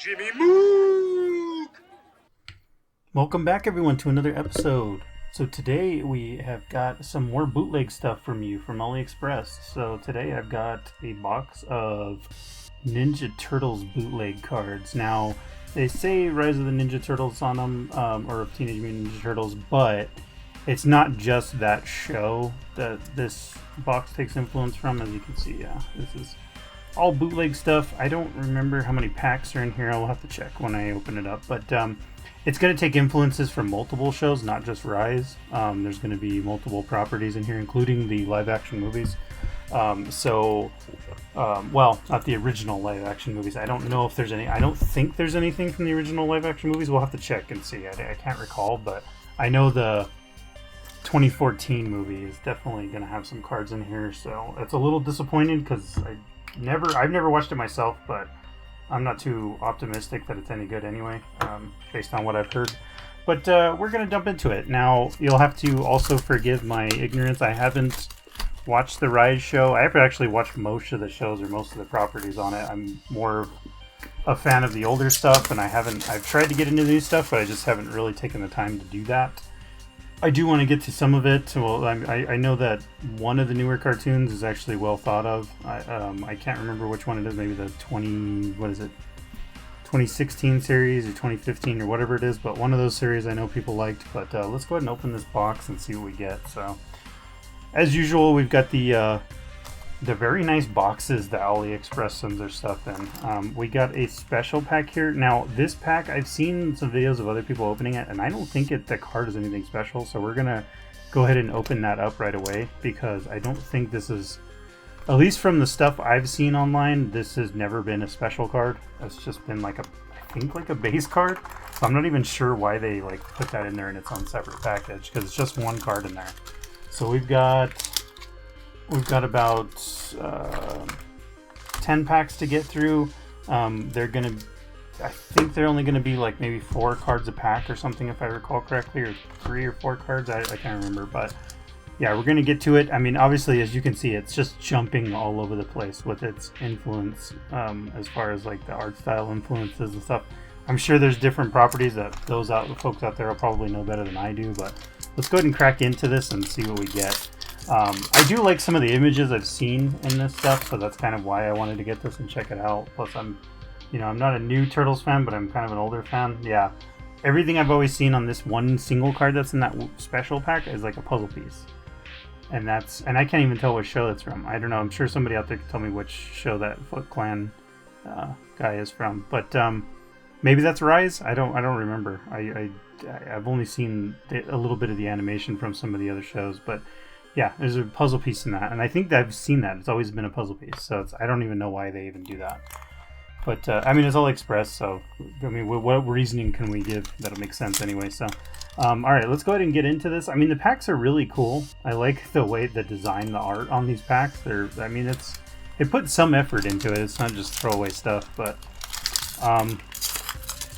Jimmy Mook! Welcome back, everyone, to another episode. So today we have got some more bootleg stuff from you from AliExpress. So today I've got a box of Ninja Turtles bootleg cards. Now, they say Rise of the Ninja Turtles on them, or Teenage Mutant Ninja Turtles, but it's not just that show that this box takes influence from. As you can see, this is all bootleg stuff. I don't remember how many packs are in here. I'll have to check when I open it up, but it's going to take influences from multiple shows, not just Rise. There's going to be multiple properties in here, including the live-action movies. Well, not the original live-action movies. I don't know if there's any. I don't think there's anything from the original live-action movies. We'll have to check and see. I can't recall, but I know the 2014 movie is definitely going to have some cards in here. So it's a little disappointing because I've never watched it myself, but I'm not too optimistic that it's any good anyway, based on what I've heard. But we're going to jump into it. Now, you'll have to also forgive my ignorance. I haven't watched the Rise show. I haven't actually watched most of the shows or most of the properties on it. I'm more a fan of the older stuff, and I've tried to get into the new stuff, but I just haven't really taken the time to do that. I do want to get to some of it. Well, I know that one of the newer cartoons is actually well thought of. I can't remember which one it is. Maybe the 2016 series or 2015 or whatever it is. But one of those series I know people liked. But let's go ahead and open this box and see what we get. So, as usual, we've got the very nice boxes that AliExpress sends their stuff in. We got a special pack here. Now, this pack, I've seen some videos of other people opening it, and I don't think the card is anything special, so we're going to go ahead and open that up right away, because I don't think this is, at least from the stuff I've seen online, this has never been a special card. It's just been I think a base card. So I'm not even sure why they put that in there in its own separate package, because it's just one card in there. So we've got about 10 packs to get through. I think they're only gonna be maybe 4 cards a pack or something, if I recall correctly, or 3 or 4 cards. I can't remember, but yeah, we're gonna get to it. I mean, obviously, as you can see, it's just jumping all over the place with its influence, as far as the art style influences and stuff. I'm sure there's different properties that the folks out there will probably know better than I do, but let's go ahead and crack into this and see what we get. I do like some of the images I've seen in this stuff, so that's kind of why I wanted to get this and check it out. Plus, I'm not a new Turtles fan, but I'm kind of an older fan. Yeah, everything I've always seen on this one single card that's in that special pack is like a puzzle piece, and I can't even tell which show that's from. I don't know. I'm sure somebody out there can tell me which show that Foot Clan guy is from, but maybe that's Rise. I don't remember. I've only seen a little bit of the animation from some of the other shows, but yeah, there's a puzzle piece in that, and I think that I've seen that. It's always been a puzzle piece, so I don't even know why they even do that. But I mean, it's AliExpress, so I mean, what reasoning can we give that'll make sense anyway? So, all right, let's go ahead and get into this. I mean, the packs are really cool. I like the way the design, the art on these packs. They put some effort into it. It's not just throwaway stuff, but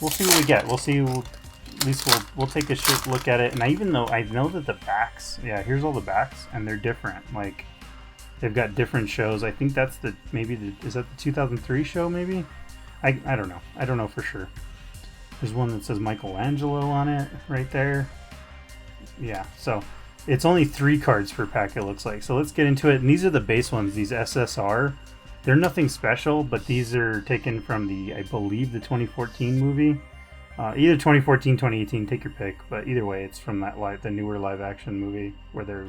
we'll see what we get. We'll see. At least we'll take a look at it. And I know that the backs, yeah, here's all the backs, and they're different. They've got different shows. I think that's is that the 2003 show? Maybe. I don't know. I don't know for sure. There's one that says Michelangelo on it right there. Yeah. So it's only 3 cards per pack, it looks like. So let's get into it. And these are the base ones. These SSR. They're nothing special, but these are taken from I believe the 2014 movie. Either 2014, 2018, take your pick. But either way, it's from the newer live-action movie where they're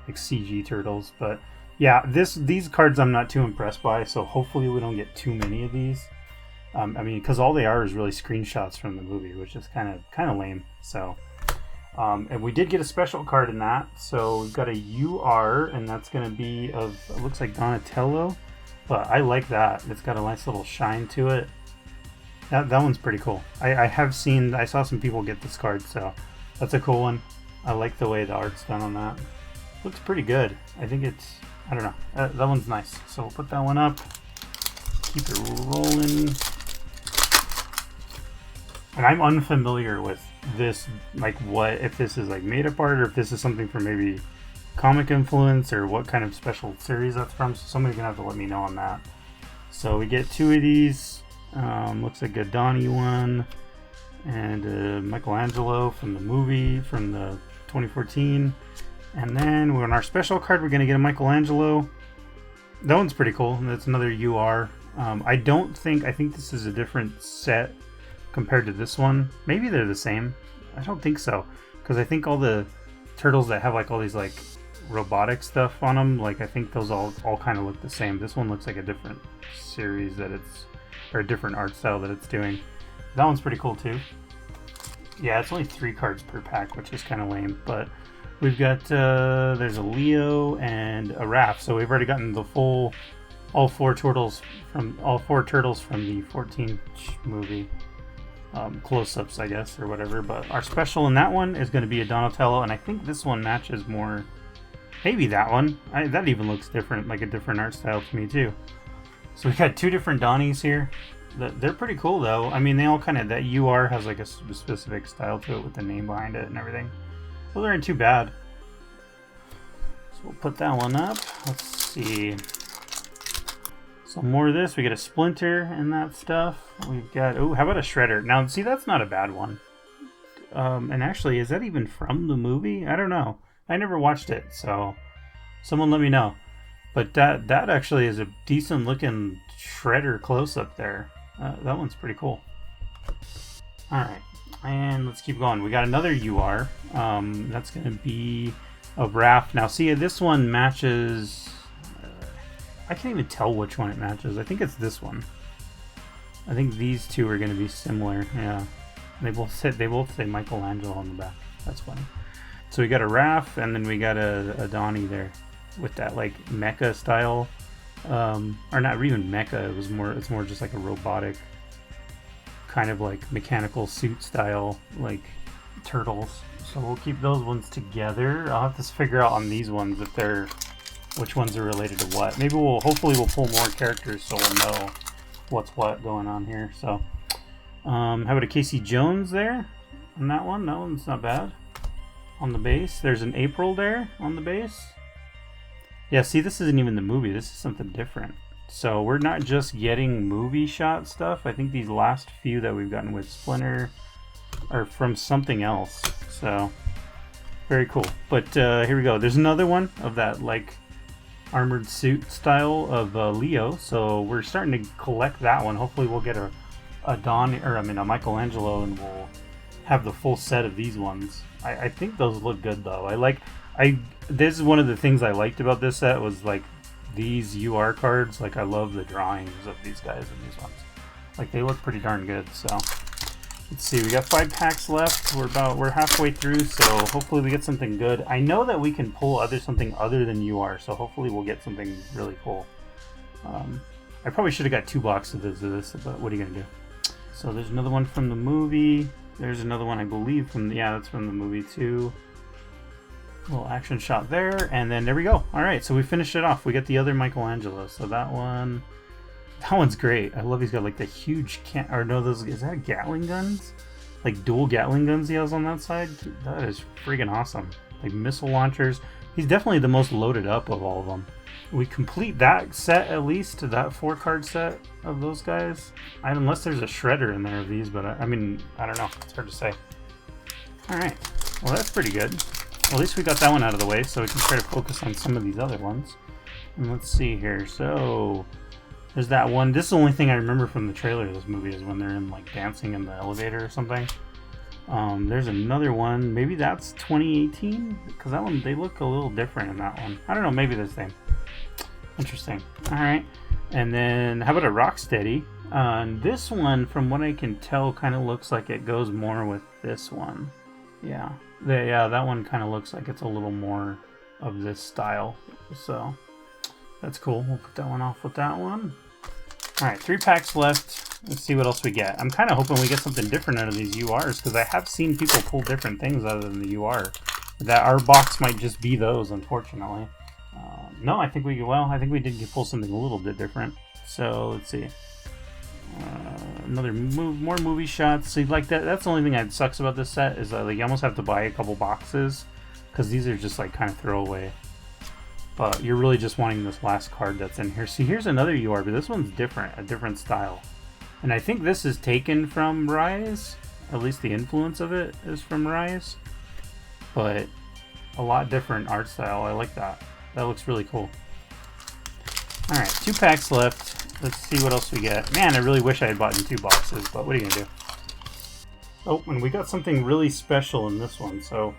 CG turtles. But yeah, these cards I'm not too impressed by. So hopefully we don't get too many of these. I mean, because all they are is really screenshots from the movie, which is kind of lame. So, and we did get a special card in that. So we've got a UR, and that's going to be it looks like Donatello. But I like that. It's got a nice little shine to it. That one's pretty cool. I saw some people get this card, so that's a cool one. I like the way the art's done on that. Looks pretty good. I think I don't know. That one's nice. So we'll put that one up. Keep it rolling. And I'm unfamiliar with this, if this is made up art, or if this is something from maybe comic influence, or what kind of special series that's from. So somebody's gonna have to let me know on that. So we get 2 of these. Looks like a Donnie one, and Michelangelo from the movie from the 2014. And then on our special card, we're gonna get a Michelangelo. That one's pretty cool. That's another UR. I think this is a different set compared to this one. Maybe they're the same. I don't think so, because I think all the turtles that have like all these like robotic stuff on them, like I think those all kind of look the same. This one looks like a different series that it's, or a different art style that it's doing. That one's pretty cool too. Yeah, it's only 3 cards per pack, which is kind of lame, but we've got there's a Leo and a Raph, so we've already gotten the full all four turtles from the 14 movie. Close-ups, I guess, or whatever, but our special in that one is going to be a Donatello, and I think this one matches more, maybe that one. That even looks different, like a different art style to me too. So we got 2 different Donnies here. They're pretty cool though. I mean, they all kind of, that UR has like a specific style to it with the name behind it and everything. Well, they aren't too bad. So we'll put that one up. Let's see. Some more of this. We get a Splinter and that stuff. We've got, oh, how about a Shredder? Now, see, that's not a bad one. And actually, is that even from the movie? I don't know. I never watched it, so someone let me know. But that actually is a decent looking Shredder close-up there. That one's pretty cool. Alright, and let's keep going. We got another UR. That's going to be a Raph. Now, see, this one matches... I can't even tell which one it matches. I think it's this one. I think these two are going to be similar. Yeah, they both say Michelangelo on the back. That's funny. So we got a Raph, and then we got a Donnie there with that like mecha style, or not even mecha. It's more just like a robotic kind of like mechanical suit style like turtles. So we'll keep those ones together. I'll have to figure out on these ones if they're, which ones are related to what. Maybe hopefully we'll pull more characters so we'll know what's what going on here. So how about a Casey Jones there on that one? That one's not bad. On the base, there's an April there on the base. Yeah, see, this isn't even the movie. This is something different. So we're not just getting movie shot stuff. I think these last few that we've gotten with Splinter are from something else. So very cool. But here we go. There's another one of that like armored suit style of Leo. So we're starting to collect that one. Hopefully we'll get a Michelangelo, and we'll have the full set of these ones. I think those look good though. This is one of the things I liked about this set was like these UR cards. Like I love the drawings of these guys and these ones. Like they look pretty darn good. So let's see, we got 5 packs left. We're halfway through, so hopefully we get something good. I know that we can pull something other than UR, so hopefully we'll get something really cool. I probably should have got 2 boxes of this, but what are you gonna do? So there's another one from the movie. There's another one, I believe, that's from the movie too. Little action shot there, and then there we go. All right, so we finished it off. We get the other Michelangelo. So that one's great. I love he's got like the huge is that Gatling guns? Like dual Gatling guns he has on that side? That is freaking awesome. Like missile launchers. He's definitely the most loaded up of all of them. We complete that set, at least, that 4-card set of those guys. Unless there's a Shredder in there of these, but I mean, I don't know. It's hard to say. Alright, well that's pretty good. Well, at least we got that one out of the way, so we can try to focus on some of these other ones. And let's see here. So there's that one. This is the only thing I remember from the trailer of this movie is when they're in like dancing in the elevator or something. There's another one. Maybe that's 2018? Because that one, they look a little different in that one. I don't know, maybe the same. Interesting. Alright. And then how about a Rocksteady? This one, from what I can tell, kind of looks like it goes more with this one. Yeah. That one kind of looks like it's a little more of this style. So that's cool. We'll put that one off with that one. Alright, 3 packs left. Let's see what else we get. I'm kind of hoping we get something different out of these URs, because I have seen people pull different things other than the UR. That our box might just be those, unfortunately. No, I think we did pull something a little bit different. So let's see. More movie shots. See, like that's the only thing that sucks about this set is that like you almost have to buy a couple boxes, because these are just like kind of throwaway. But you're really just wanting this last card that's in here. See, here's another UR, but this one's different, a different style. And I think this is taken from Rise. At least the influence of it is from Rise. But a lot different art style. I like that. That looks really cool. Alright, 2 packs left. Let's see what else we get. Man, I really wish I had bought in 2 boxes, but what are you going to do? Oh, and we got something really special in this one, so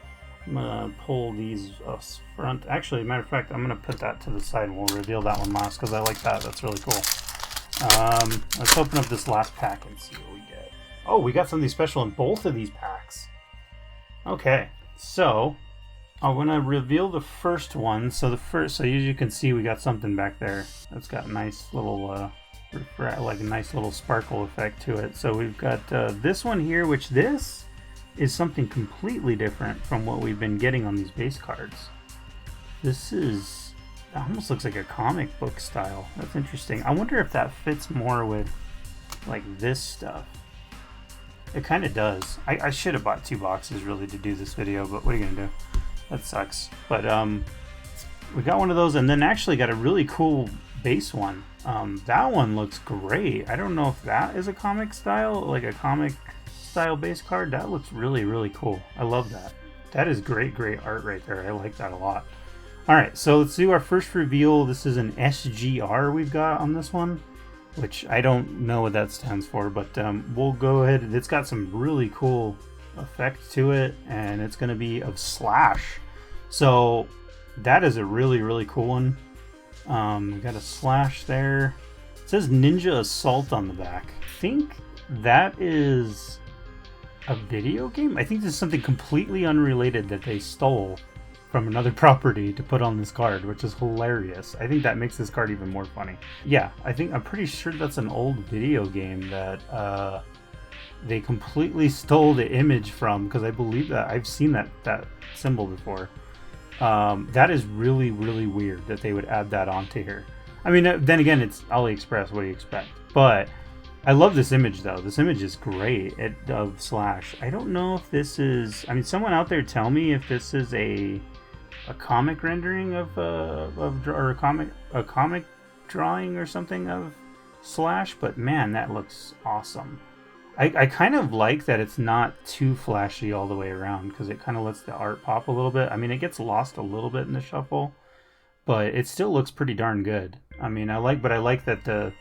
I'm going to pull these front. Actually, matter of fact, I'm going to put that to the side and we'll reveal that one last because I like that. That's really cool. Let's open up this last pack and see what we get. Oh, we got something special in both of these packs. Okay, so I'm going to reveal the first one. So as you can see, we got something back there that's got a nice little like a nice little sparkle effect to it. So we've got this one here, which this is something completely different from what we've been getting on these base cards. That almost looks like a comic book style. That's interesting. I wonder if that fits more with like this stuff. It kind of does. I should have bought 2 boxes really to do this video, but what are you gonna do? That sucks. But we got one of those, and then actually got a really cool base one. That one looks great. I don't know if that is a comic style, like a comic style base card. That looks really, really cool. I love that. That is great, great art right there. I like that a lot. All right, so let's do our first reveal. This is an SGR we've got on this one, which I don't know what that stands for, but we'll go ahead. It's got some really cool effect to it, and it's going to be of Slash. So that is a really, really cool one. We got a Slash there. It says Ninja Assault on the back. I think that is a video game. I think this is something completely unrelated that they stole from another property to put on this card, which is hilarious. I think that makes this card even more funny. Yeah, I'm pretty sure that's an old video game that they completely stole the image from, because I believe that I've seen that symbol before. That is really, really weird that they would add that onto here. I mean, then again, it's AliExpress. What do you expect? But I love this image, though. This image is great of Slash. I don't know if this is... I mean, someone out there tell me if this is a comic rendering or a comic drawing or something of Slash. But man, that looks awesome. I kind of like that it's not too flashy all the way around, because it kind of lets the art pop a little bit. I mean, it gets lost a little bit in the shuffle, but it still looks pretty darn good. I mean, I like that the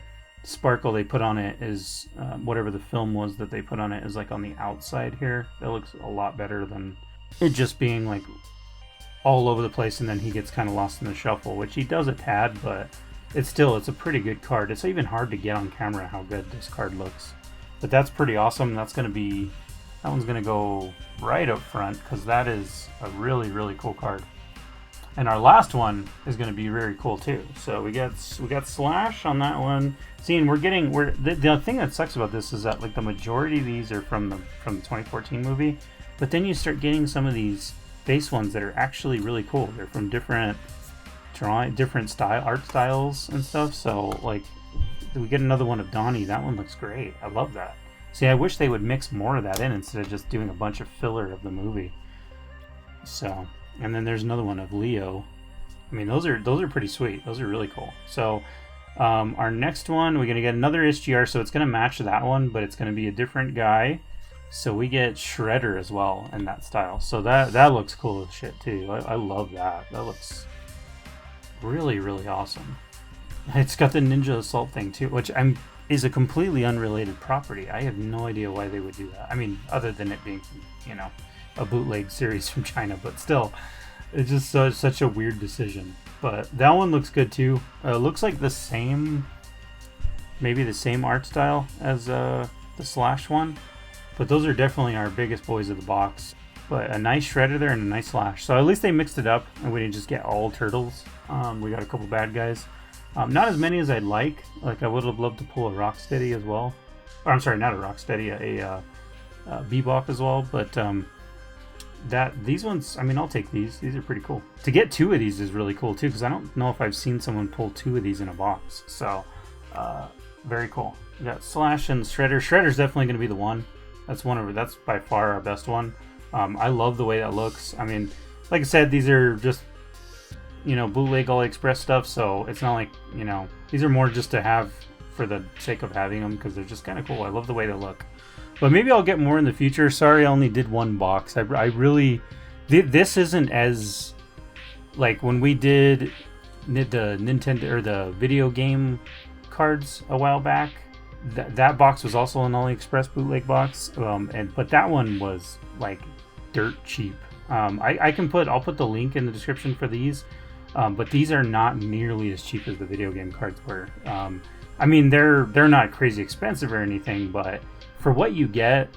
sparkle they put on it is whatever the film was that they put on it is like on the outside here. That looks a lot better than it just being like all over the place and then he gets kind of lost in the shuffle, which he does a tad, but it's a pretty good card. It's even hard to get on camera how good this card looks. But that's pretty awesome. That one's gonna go right up front, because that is a really, really cool card. And our last one is gonna be very cool too. So we got Slash on that one. Seeing the thing that sucks about this is that like the majority of these are from the 2014 movie, but then you start getting some of these base ones that are actually really cool. They're from different art styles and stuff. So like, we get another one of Donnie. That one looks great. I love that. See, I wish they would mix more of that in instead of just doing a bunch of filler of the movie. So, and then there's another one of Leo. I mean, those are pretty sweet. Those are really cool. So, our next one, we're gonna get another SGR. So it's gonna match that one, but it's gonna be a different guy. So we get Shredder as well in that style. So that looks cool as shit too. I love that. That looks really, really awesome. It's got the Ninja Assault thing too, which is a completely unrelated property. I have no idea why they would do that. I mean, other than it being, a bootleg series from China, but still, it's just such a weird decision. But that one looks good too. Looks like maybe the same art style as the Slash one, but those are definitely our biggest boys of the box. But a nice Shredder there and a nice Slash. So at least they mixed it up and we didn't just get all turtles. We got a couple bad guys. Not as many as I'd like. Like, I would have loved to pull a Rocksteady as well. Or, I'm sorry, not a Rocksteady, a Bebop as well. But these ones, I mean, I'll take these. These are pretty cool. To get 2 of these is really cool too, because I don't know if I've seen someone pull 2 of these in a box. So, very cool. We got Slash and Shredder. Shredder's definitely going to be the one. That's by far our best one. I love the way that looks. I mean, like I said, these are just bootleg AliExpress stuff, so it's not like, these are more just to have for the sake of having them because they're just kind of cool. I love the way they look. But maybe I'll get more in the future. Sorry, I only did one box. I really... This isn't as... Like, when we did the Nintendo... Or the video game cards a while back, that box was also an AliExpress bootleg box. But that one was, like, dirt cheap. I'll put the link in the description for these. But these are not nearly as cheap as the video game cards were. I mean, they're not crazy expensive or anything, but... For what you get,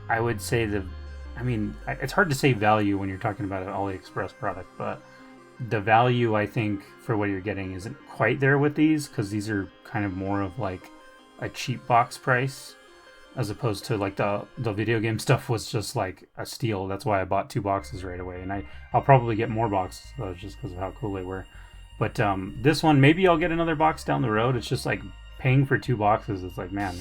I would say it's hard to say value when you're talking about an AliExpress product, but the value, I think, for what you're getting isn't quite there with these, because these are kind of more of like a cheap box price, as opposed to like the video game stuff was just like a steal. That's why I bought 2 boxes right away, and I'll probably get more boxes just because of how cool they were. But this one, maybe I'll get another box down the road. It's just like paying for 2 boxes. It's like, man,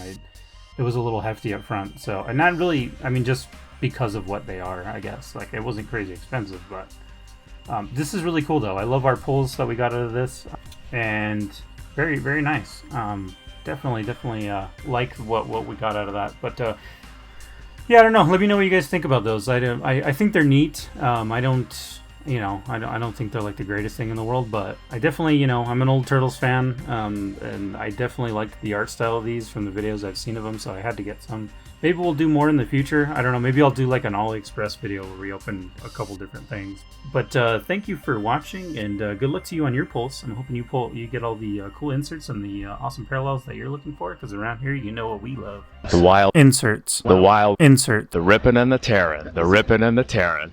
it was a little hefty up front. So, and not really, I mean, just because of what they are, I guess. Like, it wasn't crazy expensive, but this is really cool, though. I love our pulls that we got out of this, and very, very nice. Definitely like what we got out of that. But yeah, I don't know. Let me know what you guys think about those. I think they're neat. I don't think they're like the greatest thing in the world, but I definitely, I'm an old Turtles fan, and I definitely like the art style of these from the videos I've seen of them, so I had to get some. Maybe we'll do more in the future. I don't know. Maybe I'll do like an AliExpress video where we open a couple different things. But thank you for watching, and good luck to you on your pulls. I'm hoping you get all the cool inserts and the awesome parallels that you're looking for, because around here, you know what we love. The wild Inserts. The wild Insert. The rippin' and the tearin'. The rippin' and the tearin'.